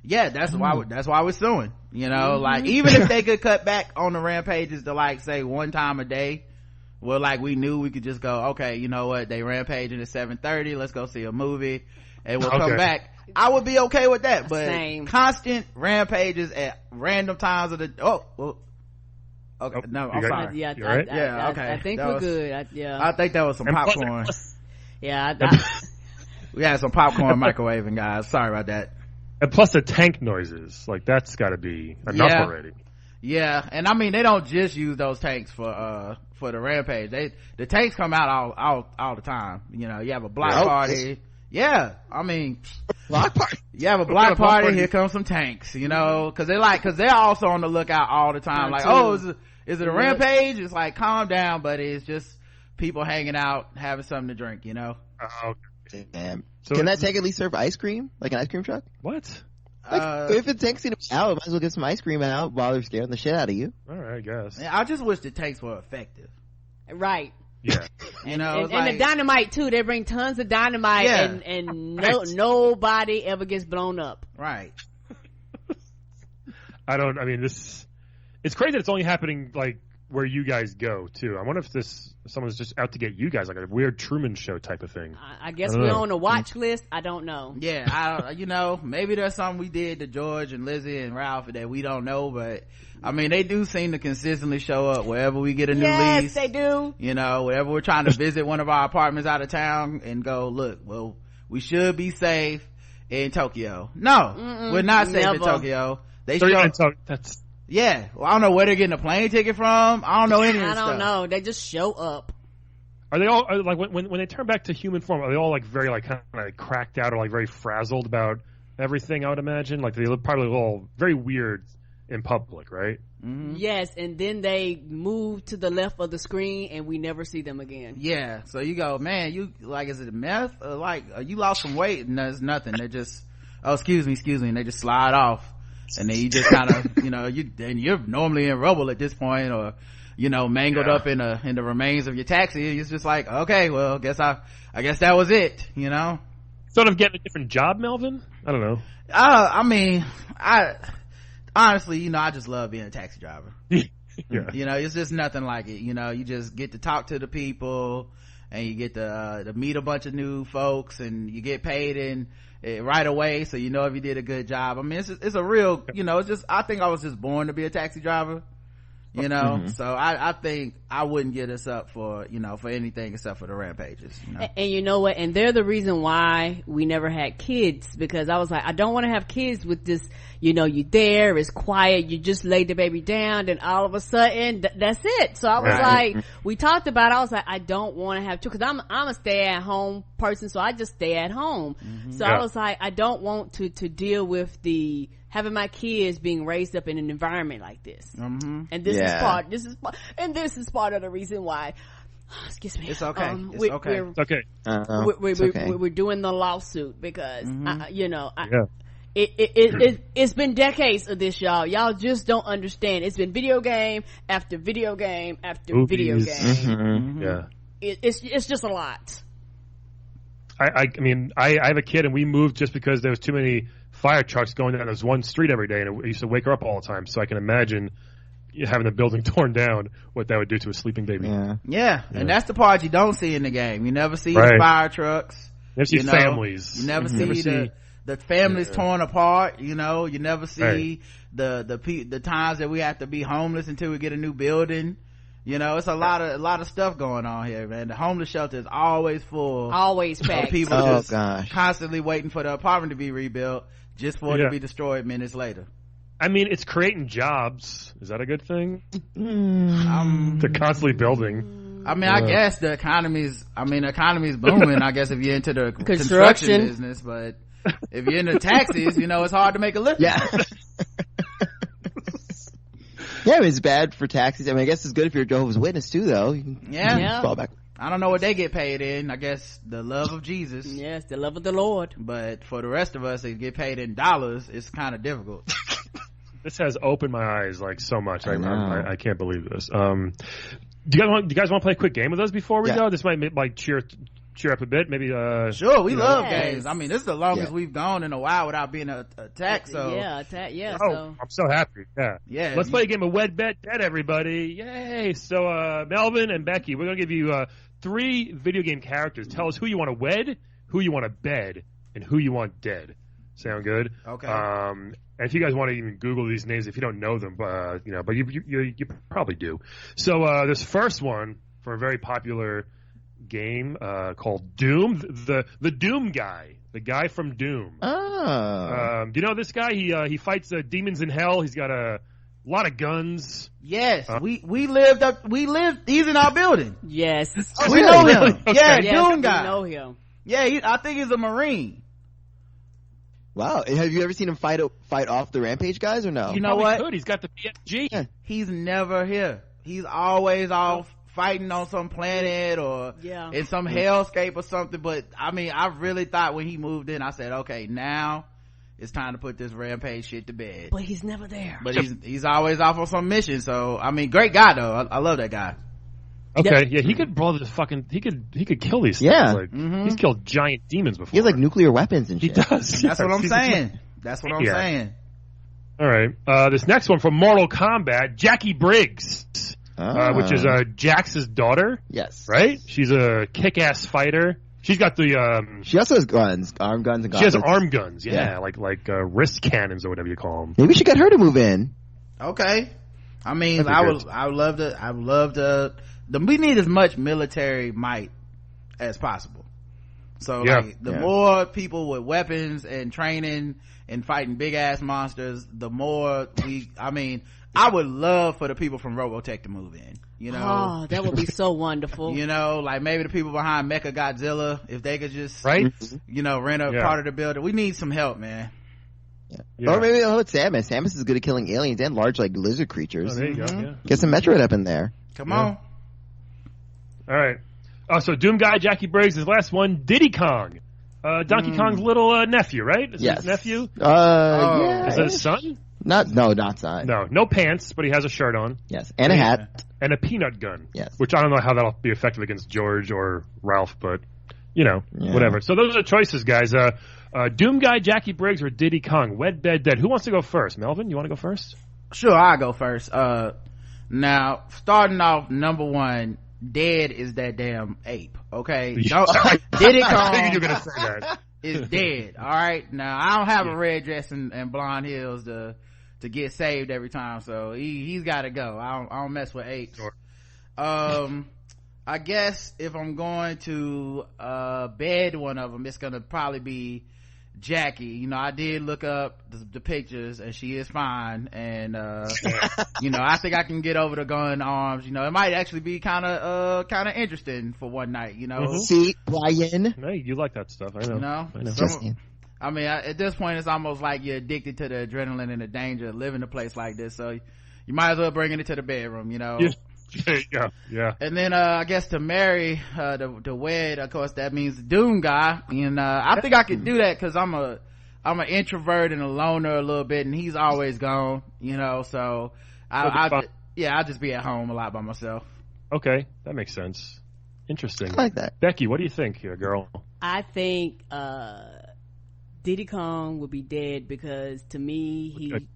Speaker 5: Yeah, that's why we're suing. Like even if they could cut back on the rampages to say one time a day, well, we knew we could just go, okay, you know what? They rampaging at 7:30. Let's go see a movie, and we'll come back. I would be okay with that, but constant rampages at random times of the no, I'm sorry.
Speaker 4: Yeah,
Speaker 1: right?
Speaker 5: Okay.
Speaker 4: I think we're good.
Speaker 5: I think that was some popcorn. We had some popcorn microwaving, guys. Sorry about that.
Speaker 1: And plus the tank noises, that's got to be enough already.
Speaker 5: Yeah, and I mean they don't just use those tanks for the rampage. The tanks come out all the time. You have a block party. Yeah, I mean,
Speaker 3: block party.
Speaker 5: You have a block party. Here comes some tanks. Because they're also on the lookout all the time. Is it a rampage? It's calm down, buddy. It's just people hanging out, having something to drink.
Speaker 1: Okay.
Speaker 3: Damn. So can that tank at least serve ice cream, like an ice cream truck?
Speaker 1: What?
Speaker 3: If it tanks out, might as well get some ice cream out while they're scaring the shit out of you.
Speaker 1: All right, I guess.
Speaker 5: I just wish the tanks were effective.
Speaker 4: Right.
Speaker 1: Yeah.
Speaker 4: And the dynamite too. They bring tons of dynamite, and nobody ever gets blown up.
Speaker 5: Right.
Speaker 1: It's crazy that it's only happening where you guys go too. I wonder if someone's just out to get you guys, like a weird Truman Show type of thing.
Speaker 4: I guess we're on a watch list. I don't know.
Speaker 5: Yeah, maybe there's something we did to George and Lizzie and Ralph that we don't know, but I mean they do seem to consistently show up wherever we get a new lease.
Speaker 4: Yes, they do.
Speaker 5: Wherever we're trying to visit one of our apartments out of town and go, look, well, we should be safe in Tokyo. No, we're not safe in Tokyo. They show. Yeah, well, I don't know where they're getting a plane ticket from. I don't know any of this stuff.
Speaker 4: I don't know. They just show up.
Speaker 1: Are they all when they turn back to human form? Are they all very kind of cracked out or very frazzled about everything? I would imagine they look probably all very weird in public, right?
Speaker 5: Mm-hmm.
Speaker 4: Yes, and then they move to the left of the screen, and we never see them again.
Speaker 5: Yeah, so you go, man, you is it meth? Or you lost some weight? And there's nothing. They just, excuse me, and they just slide off. And then you just kind of, you're normally in rubble at this point, or, mangled up in the remains of your taxi. It's just okay, well, I guess that was it,
Speaker 1: Sort of getting a different job, Melvin? I don't know.
Speaker 5: I mean, honestly, I just love being a taxi driver.
Speaker 1: Yeah.
Speaker 5: It's just nothing like it. You just get to talk to the people, and you get to meet a bunch of new folks, and you get paid right away, so if you did a good job. I mean, it's a real, it's just, I think I was just born to be a taxi driver, so I think I wouldn't get us up for for anything except for the rampages.
Speaker 4: And you know what, and they're the reason why we never had kids, because I was I don't want to have kids with this, you there, it's quiet, you just lay the baby down, then all of a sudden that's it. So I was we talked about it, I was I don't want to have two, because I'm a stay at home person, so I just stay at home. So I was I don't want to deal with the having my kids being raised up in an environment like this. And this is part of the reason why. Excuse me.
Speaker 5: It's okay.
Speaker 1: It's okay.
Speaker 4: We're doing the lawsuit because it's been decades of this, y'all just don't understand. It's been video game after video game after video game.
Speaker 1: Yeah,
Speaker 4: it's just a lot.
Speaker 1: I mean I have a kid and we moved just because there was too many fire trucks going down this one street every day, and it used to wake her up all the time. So I can imagine having the building torn down, what that would do to a sleeping baby.
Speaker 5: Yeah. And that's the part you don't see in the game. You never see the fire trucks.
Speaker 1: You never see families.
Speaker 5: You never see the families torn apart. You never see the times that we have to be homeless until we get a new building. It's a lot of stuff going on here, man. The homeless shelter is always full,
Speaker 4: always packed.
Speaker 5: People constantly waiting for the apartment to be rebuilt just for it to be destroyed minutes later.
Speaker 1: I mean, it's creating jobs. Is that a good thing? They're constantly building.
Speaker 5: I mean, I guess the economy's booming. I guess if you're into the construction business, but if you're into taxis, it's hard to make a living.
Speaker 3: Yeah. Yeah, it's bad for taxis. I mean, I guess it's good if you're a Jehovah's Witness too, though. You can fall back.
Speaker 5: I don't know what they get paid in. I guess the love of Jesus.
Speaker 4: Yes, the love of the Lord.
Speaker 5: But for the rest of us, they get paid in dollars. It's kind of difficult.
Speaker 1: This has opened my eyes like so much. I can't believe this. Do you guys want to play a quick game with us before we go? This might like cheer up a bit. Maybe
Speaker 5: sure, we love games. I mean, this is the longest we've gone in a while without being attacked. So
Speaker 1: I'm so happy. Yeah. Let's play a game of Wed, Bet, Dead, everybody. Yay. So Melvin and Becky, we're gonna give you 3 video game characters. Tell us who you want to wed, who you want to bed, and who you want dead. Sound good?
Speaker 5: Okay.
Speaker 1: And if you guys want to even Google these names, if you don't know them, but you probably do. So this first one for a very popular game called Doom, the Doom guy, the guy from Doom. Do you know this guy? He fights demons in hell. He's got a lot of guns.
Speaker 5: Yes, we lived. He's in our building.
Speaker 4: Yes,
Speaker 5: we know him.
Speaker 1: Okay.
Speaker 5: Yeah,
Speaker 4: yes,
Speaker 5: Doom guy.
Speaker 4: We know him.
Speaker 5: Yeah, I think he's a Marine.
Speaker 3: Wow, have you ever seen him fight off the Rampage guys or no?
Speaker 5: You know what?
Speaker 1: Could. He's got the BFG.
Speaker 3: Yeah.
Speaker 5: He's never here. He's always off fighting on some planet or in some hellscape or something. But I mean, I really thought when he moved in, I said, okay, now it's time to put this Rampage shit to bed.
Speaker 4: But he's never there.
Speaker 5: But he's always off on some mission. So I mean, great guy though. I love that guy.
Speaker 1: Okay, yeah, he could blow this fucking. He could kill these things.
Speaker 3: Yeah,
Speaker 1: like, he's killed giant demons before.
Speaker 3: He has like nuclear weapons and shit.
Speaker 1: He does.
Speaker 5: That's what I'm saying. That's what I'm saying.
Speaker 1: All right, this next one from Mortal Kombat, Jackie Briggs, which is Jax's daughter.
Speaker 3: Yes,
Speaker 1: right. She's a kick-ass fighter. She's got the.
Speaker 3: She also has guns, arm guns, and gauntlets.
Speaker 1: She has arm guns. Yeah. like wrist cannons or whatever you call them.
Speaker 3: Maybe we should get her to move in.
Speaker 5: Okay, I mean, I would love to. We need as much military might as possible. So like the more people with weapons and training and fighting big ass monsters, the more I would love for the people from Robotech to move in.
Speaker 4: Oh, that would be so wonderful.
Speaker 5: Like maybe the people behind Mecha Godzilla, if they could just
Speaker 1: rent
Speaker 5: a part of the building. We need some help, man.
Speaker 3: Yeah. Or maybe they'll let Samus. Samus is good at killing aliens and large like lizard creatures.
Speaker 1: Oh, there you go. Yeah.
Speaker 3: Get some Metroid up in there.
Speaker 5: Come on.
Speaker 1: All right. So Doom guy, Jackie Briggs. His last one, Diddy Kong, Donkey Kong's little nephew, right? Is
Speaker 3: yes.
Speaker 1: His nephew.
Speaker 3: Yeah.
Speaker 1: Is that his son?
Speaker 3: Not son.
Speaker 1: No pants, but he has a shirt on.
Speaker 3: Yes, and a hat
Speaker 1: and a peanut gun.
Speaker 3: Yes.
Speaker 1: Which I don't know how that'll be effective against George or Ralph, but whatever. So those are the choices, guys. Doom guy, Jackie Briggs, or Diddy Kong. Wed, Bed, Dead. Who wants to go first? Melvin, you want to go first?
Speaker 5: Sure, I'll go first. Now starting off, number 1. Dead is that damn ape. Okay, Diddy Kong
Speaker 1: I figured you were gonna say that.
Speaker 5: Is dead. All right, now I don't have a red dress and blonde heels to get saved every time, so he's got to go. I don't mess with apes.
Speaker 1: Sure.
Speaker 5: I guess if I'm going to bed one of them, it's gonna probably be Jackie. I did look up the pictures and she is fine, and I think I can get over the gun arms. It might actually be kind of interesting for one night.
Speaker 3: See, Brian,
Speaker 1: hey, you like that stuff? I know.
Speaker 5: I know. I mean, at this point, it's almost like you're addicted to the adrenaline and the danger of living a place like this. So you might as well bring it into the bedroom, you know?
Speaker 1: Yeah.
Speaker 5: And then, I guess to marry, to wed, of course, that means the Doom guy. And, I think I could do that because I'm an introvert and a loner a little bit, and he's always gone, you know, so I'll just be at home a lot by myself.
Speaker 1: Okay. That makes sense. Interesting.
Speaker 3: I like that.
Speaker 1: Becky, what do you think here, girl?
Speaker 4: I think, Diddy Kong would be dead because to me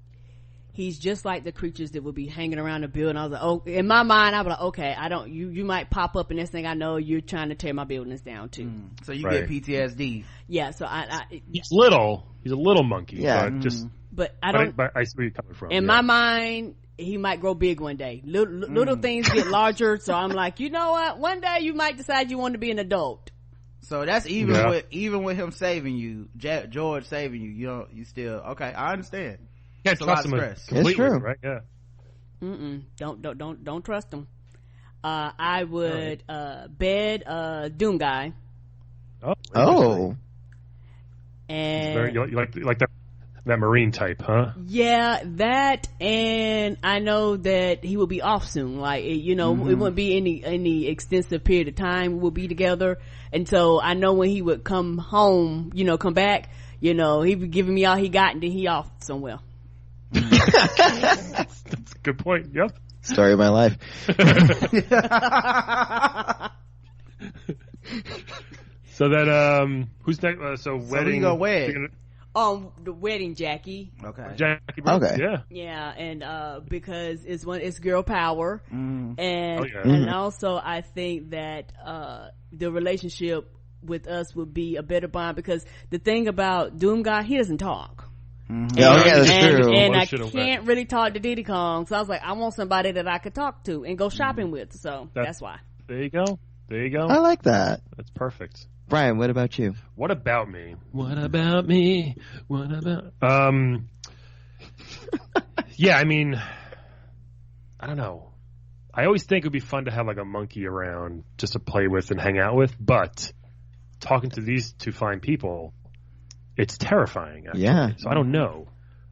Speaker 4: he's just like the creatures that would be hanging around the building. I was like, oh, in my mind I was like, okay, you might pop up and this thing I know you're trying to tear my buildings down too.
Speaker 5: So you get PTSD.
Speaker 4: Yeah, so
Speaker 1: he's a little monkey,
Speaker 4: but I don't,
Speaker 1: but I see where you're coming from.
Speaker 4: In my mind he might grow big one day. Little things get larger, so I'm like, you know what, one day you might decide you want to be an adult.
Speaker 5: So that's even with him saving you, George saving you, you still, okay, I understand.
Speaker 1: Can't trust him completely,
Speaker 3: it's true,
Speaker 1: right? Yeah.
Speaker 4: Don't trust him. I would bed Doom guy.
Speaker 3: Oh.
Speaker 1: And you like that Marine type, huh?
Speaker 4: Yeah, that, and I know that he will be off soon. Like, it wouldn't be any extensive period of time we'll be together. And so I know when he would come home, come back, he'd be giving me all he got and then he off somewhere.
Speaker 1: That's a good point. Yep.
Speaker 3: Story of my life.
Speaker 1: So then, who's next? So wedding.
Speaker 5: Who you gonna wed?
Speaker 4: The wedding, Jackie.
Speaker 5: Okay.
Speaker 1: Jackie Brooks,
Speaker 3: okay.
Speaker 1: Yeah.
Speaker 4: Yeah, and because it's girl power, and also I think that the relationship with us would be a better bond because the thing about Doom guy, he doesn't talk.
Speaker 3: That's true.
Speaker 4: And I can't really talk to Diddy Kong, so I was like, I want somebody that I could talk to and go shopping with. So that's why.
Speaker 1: There you go. I
Speaker 3: like that.
Speaker 1: That's perfect.
Speaker 3: Brian, what about you?
Speaker 1: What about me? Yeah, I mean, I don't know. I always think it would be fun to have like a monkey around just to play with and hang out with, but talking to these two fine people, it's terrifying. Actually.
Speaker 3: Yeah.
Speaker 1: So I don't know.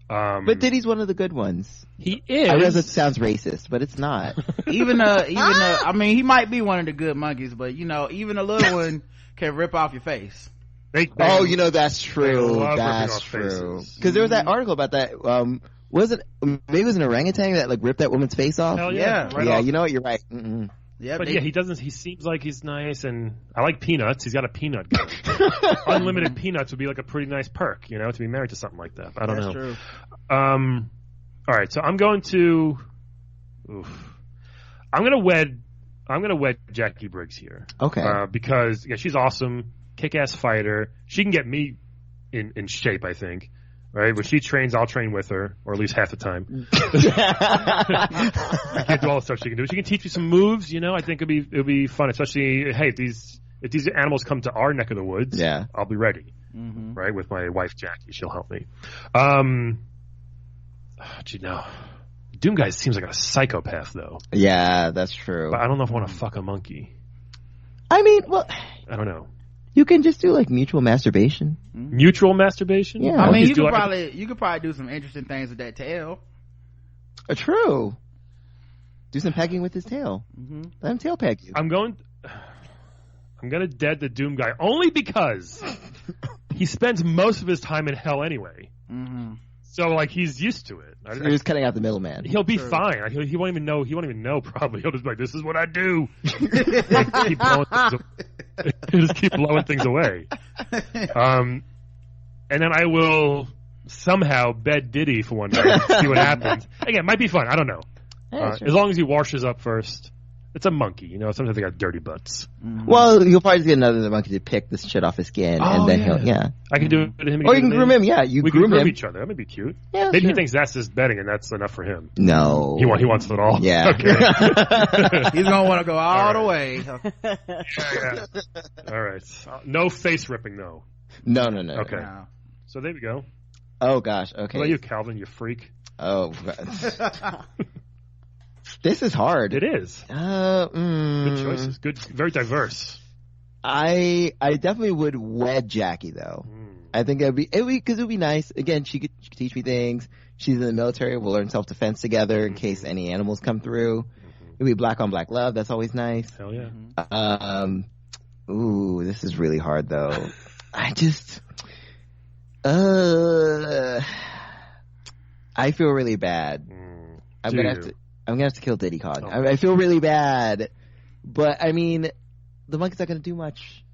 Speaker 3: But Diddy's one of the good ones.
Speaker 1: He is.
Speaker 3: I realize it sounds racist, but it's not.
Speaker 5: I mean, he might be one of the good monkeys, but even a little one can rip off your face.
Speaker 3: That's true. That's true. Because there was that article about that. Maybe it was an orangutan that like ripped that woman's face off.
Speaker 1: Hell yeah.
Speaker 3: Right off. You know what? You're right. Mm-mm.
Speaker 5: Yeah,
Speaker 1: but he doesn't. He seems like he's nice, and I like peanuts. He's got a peanut gun. Unlimited peanuts would be like a pretty nice perk, to be married to something like that. I don't know.
Speaker 5: True.
Speaker 1: All right, so I'm going to wed Jackie Briggs here.
Speaker 3: Okay.
Speaker 1: Because she's awesome, kick-ass fighter. She can get me in shape, I think. Right, when she trains, I'll train with her, or at least half the time. I can't do all the stuff she can do. She can teach me some moves. I think it'd be fun, especially if these animals come to our neck of the woods.
Speaker 3: Yeah,
Speaker 1: I'll be ready. Right, with my wife Jackie, she'll help me. Doom guy seems like a psychopath, though.
Speaker 3: Yeah, that's true.
Speaker 1: But I don't know if I want to fuck a monkey.
Speaker 3: I mean, well,
Speaker 1: I don't know.
Speaker 3: You can just do like mutual masturbation.
Speaker 1: Mutual masturbation?
Speaker 3: Yeah.
Speaker 5: I mean, you could probably do some interesting things with that tail.
Speaker 3: True. Do some pegging with his tail. Let him tail peg you.
Speaker 1: I'm gonna dead the Doom guy only because he spends most of his time in hell anyway. So like he's used to it.
Speaker 3: So you're just cutting out the middleman.
Speaker 1: He'll be fine. He won't even know. He won't even know. Probably he'll just be like, "This is what I do." He'll just keep blowing things away. And then I will somehow bed Diddy for one night. See what happens. Again, it might be fun. I don't know. As long as he washes up first. It's a monkey, sometimes they got dirty butts.
Speaker 3: Well, you'll probably get another monkey to pick this shit off his skin, and then
Speaker 1: I can do it to him.
Speaker 3: Or you can groom him, we
Speaker 1: groom
Speaker 3: him.
Speaker 1: each other. That might be cute.
Speaker 3: Yeah,
Speaker 1: maybe he thinks that's his bedding, and that's enough for him.
Speaker 3: No.
Speaker 1: He wants it all.
Speaker 3: Yeah.
Speaker 1: Okay.
Speaker 5: He's gonna want to go all the way.
Speaker 1: Yeah. All right. No face ripping, though.
Speaker 3: No.
Speaker 1: Okay.
Speaker 5: No.
Speaker 1: So there we go.
Speaker 3: Oh, gosh. Okay.
Speaker 1: What about you, Calvin, you freak?
Speaker 3: Oh, this is hard.
Speaker 1: It is. Good choices. Good, very diverse.
Speaker 3: I definitely would wed Jackie though. I think it'd be nice. Again, she could teach me things. She's in the military. We'll learn self-defense together in case any animals come through. It'd be black on black love. That's always nice.
Speaker 1: Hell yeah.
Speaker 3: Ooh, this is really hard though. I feel really bad. I'm gonna have to kill Diddy Kong. I feel really bad, but I mean, the monkey's not gonna do much.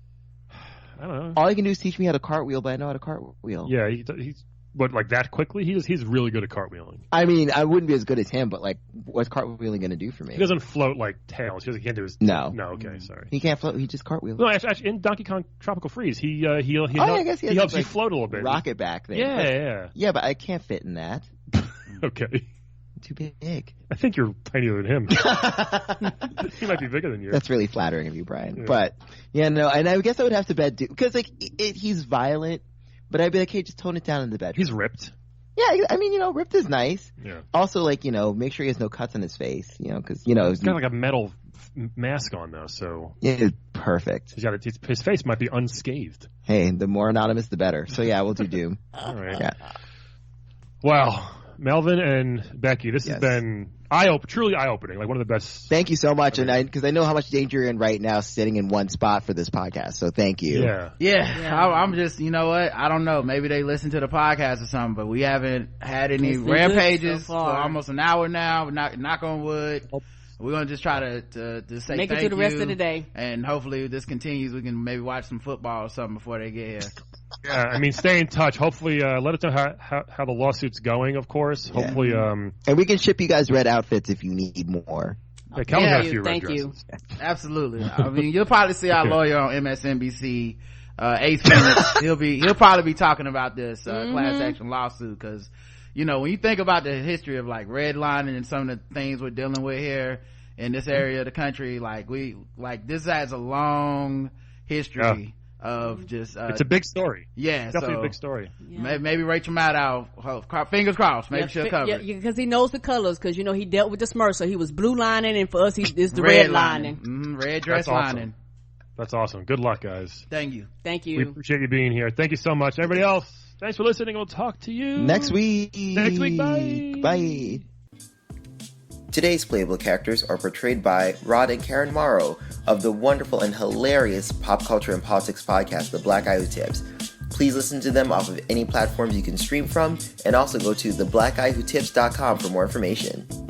Speaker 1: I don't know.
Speaker 3: All he can do is teach me how to cartwheel, but I know how to cartwheel.
Speaker 1: Yeah, he's like that quickly. He's really good at cartwheeling.
Speaker 3: I mean, I wouldn't be as good as him, but like, what's cartwheeling gonna do for me?
Speaker 1: He doesn't float like Tails. He can't do his.
Speaker 3: No.
Speaker 1: Okay, sorry.
Speaker 3: He can't float. He just cartwheels.
Speaker 1: No, actually, in Donkey Kong Tropical Freeze, he
Speaker 3: I guess he
Speaker 1: helps
Speaker 3: like,
Speaker 1: you float a little bit.
Speaker 3: Rocket back thing.
Speaker 1: Yeah.
Speaker 3: But I can't fit in that.
Speaker 1: Okay.
Speaker 3: I'm too big.
Speaker 1: I think you're tinier than him. He might be bigger than you.
Speaker 3: That's really flattering of you, Brian.
Speaker 1: Yeah.
Speaker 3: But yeah, no, and I guess I would have to bed because like he's violent, but I'd be like, hey, just tone it down in the bedroom.
Speaker 1: He's ripped.
Speaker 3: Yeah, I mean, ripped is nice.
Speaker 1: Yeah.
Speaker 3: Also, like, make sure he has no cuts on his face, because,
Speaker 1: he's got like a metal mask on though, so.
Speaker 3: Yeah, it's perfect.
Speaker 1: His face might be unscathed.
Speaker 3: Hey, the more anonymous, the better. So yeah, we'll do Doom.
Speaker 1: All right.
Speaker 3: Yeah.
Speaker 1: Wow. Melvin and Becky, this has been truly eye-opening, like one of the best.
Speaker 3: Thank you so much, because I know how much danger you're in right now sitting in one spot for this podcast, so thank you.
Speaker 5: Yeah. I'm just, you know what, I don't know, maybe they listen to the podcast or something, but we haven't had any rampages for almost an hour now. Knock on wood. We're gonna just try to say
Speaker 4: make
Speaker 5: thank
Speaker 4: it to the
Speaker 5: you,
Speaker 4: rest of the day,
Speaker 5: and hopefully this continues. We can maybe watch some football or something before they get here.
Speaker 1: Yeah, I mean, stay in touch. Hopefully, let us know how the lawsuit's going, of course. Yeah. Hopefully,
Speaker 3: and we can ship you guys red outfits if you need more.
Speaker 1: Yeah, Kelvin got a few red dresses.
Speaker 4: You.
Speaker 5: Absolutely. I mean, you'll probably see our lawyer on MSNBC, Ace Phoenix. He'll probably be talking about this class action lawsuit, because when you think about the history of like redlining and some of the things we're dealing with here in this area of the country, this has a long history of just
Speaker 1: it's a big story.
Speaker 5: Yeah,
Speaker 1: definitely a big story.
Speaker 5: Yeah. Maybe Rachel Maddow, fingers crossed, maybe she'll cover it.
Speaker 4: Yeah, because he knows the colors, because he dealt with the Smurfs, so he was blue lining, and for us it's the red lining.
Speaker 5: Red dress lining.
Speaker 1: That's awesome. Good luck, guys.
Speaker 5: Thank you.
Speaker 4: We
Speaker 1: appreciate you being here. Thank you so much. Everybody else, thanks for listening. We'll talk to you
Speaker 3: next week.
Speaker 1: Bye.
Speaker 3: Today's playable characters are portrayed by Rod and Karen Morrow of the wonderful and hilarious pop culture and politics podcast, The Black Guy Who Tips. Please listen to them off of any platforms you can stream from, and also go to theblackguywhotips.com for more information.